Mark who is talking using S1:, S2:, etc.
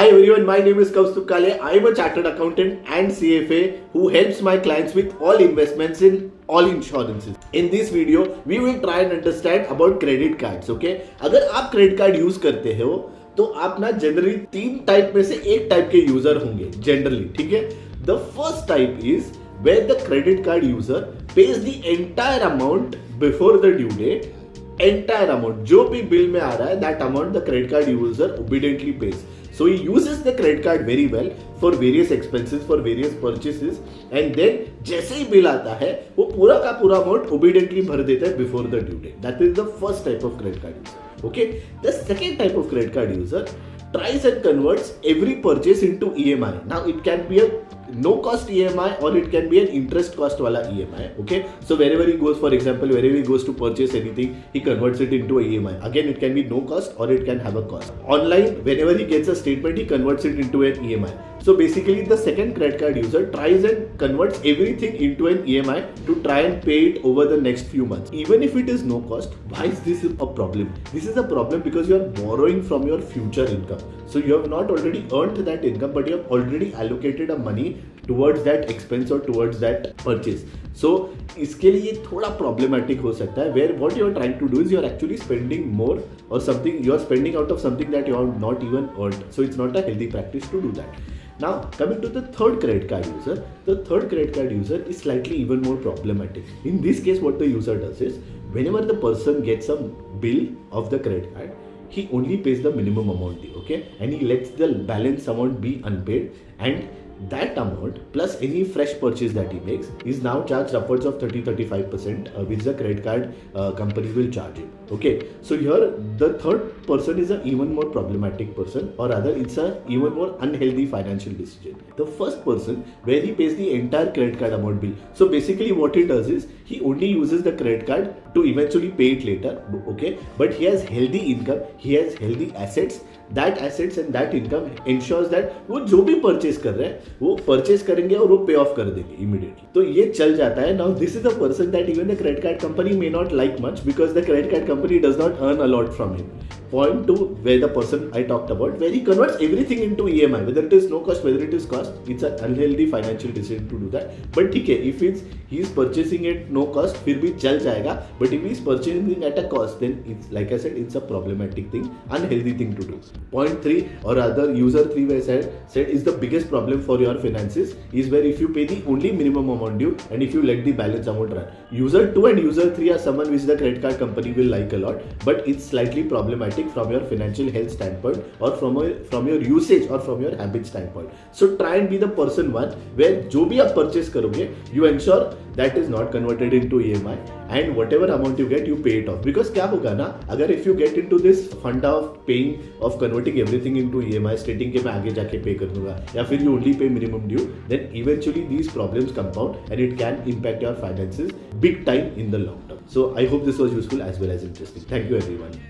S1: Hi everyone, my name is Kaustubh Kale. I am a chartered accountant and CFA who helps my clients with all investments in all insurances. In this video, we will try and understand about credit cards. Okay? अगर आप credit card use करते हो तो आप ना generally तीन type में से एक टाइप के यूजर होंगे जनरली. ठीक है? The first type is where the credit card user pays the entire amount before the due date. Entire amount जो भी बिल में आ रहा है that amount the credit card user obediently pays. So he uses the credit card very well for various expenses, for various purchases, and then जैसे ही bill आता है वो पूरा का पूरा अमाउंट obediently भर देता है before the due date. That is the first type of credit card user. Okay, the second type of credit card user tries and converts every purchase into EMI. Now it can be a no cost EMI or it can be an interest cost wala EMI. Okay, so wherever he goes, for example, wherever he goes to purchase anything, he converts it into a EMI. Again, it can be no cost or it can have a cost. Online, whenever he gets a statement, he converts it into an EMI. So basically, the second credit card user tries and converts everything into an EMI to try and pay it over the next few months. Even if it is no cost, why is this a problem? This is a problem because you are borrowing from your future income. So you have not already earned that income, but you have already allocated a money towards that expense or towards that purchase. So इसके लिए थोड़ा problematic हो सकता है where what you are trying to do is you are actually spending more or something, you are spending out of something that you have not even earned. So it's not a healthy practice to do that. Now coming to the third credit card user, the third credit card user is slightly even more problematic. In this case, what the user does is whenever the person gets a bill of the credit card, he only pays the minimum amount due, okay, and he lets the balance amount be unpaid, and that amount plus any fresh purchase that he makes is now charged upwards of 30-35%, which the credit card company will charge him. Okay, so here the third person is an even more problematic person, or rather it's a even more unhealthy financial decision. The first person where he pays the entire credit card amount bill. So basically what he does is he only uses the credit card to eventually pay it later. Okay, but he has healthy income, he has healthy assets. That assets and that income ensures that वो जो भी purchase कर रहे हैं वो purchase करेंगे और वो pay off कर देंगे immediately. तो ये चल जाता है. Now this is a person that even the credit card company may not like much because the credit card company does not earn a lot from him. Point to where the person I talked about, where he converts everything into EMI, whether it is no cost, whether it is cost, it's an unhealthy financial decision to do that. But ठीक है, if he's purchasing it no cost, फिर भी चल जाएगा. But if he's purchasing at a cost, then it's like I said, it's a problematic thing, unhealthy thing to do. Point 3 or rather user 3 where I said is the biggest problem for your finances is where if you pay the only minimum amount due and if you let the balance amount run. User 2 and user 3 are someone which the credit card company will like a lot, but it's slightly problematic from your financial health standpoint or from your usage or from your habit standpoint. So try and be the person one where जो भी आप purchase करोगे, you ensure that is not converted into EMI and whatever amount you get, you pay it off. Because क्या होगा ना, अगर if you get into this fund of paying, of converting everything into EMI, stating कि मैं आगे जाके pay कर दूंगा, या फिर you only pay minimum due, then eventually these problems compound and it can impact your finances big time in the long term. So I hope this was useful as well as interesting. Thank you everyone.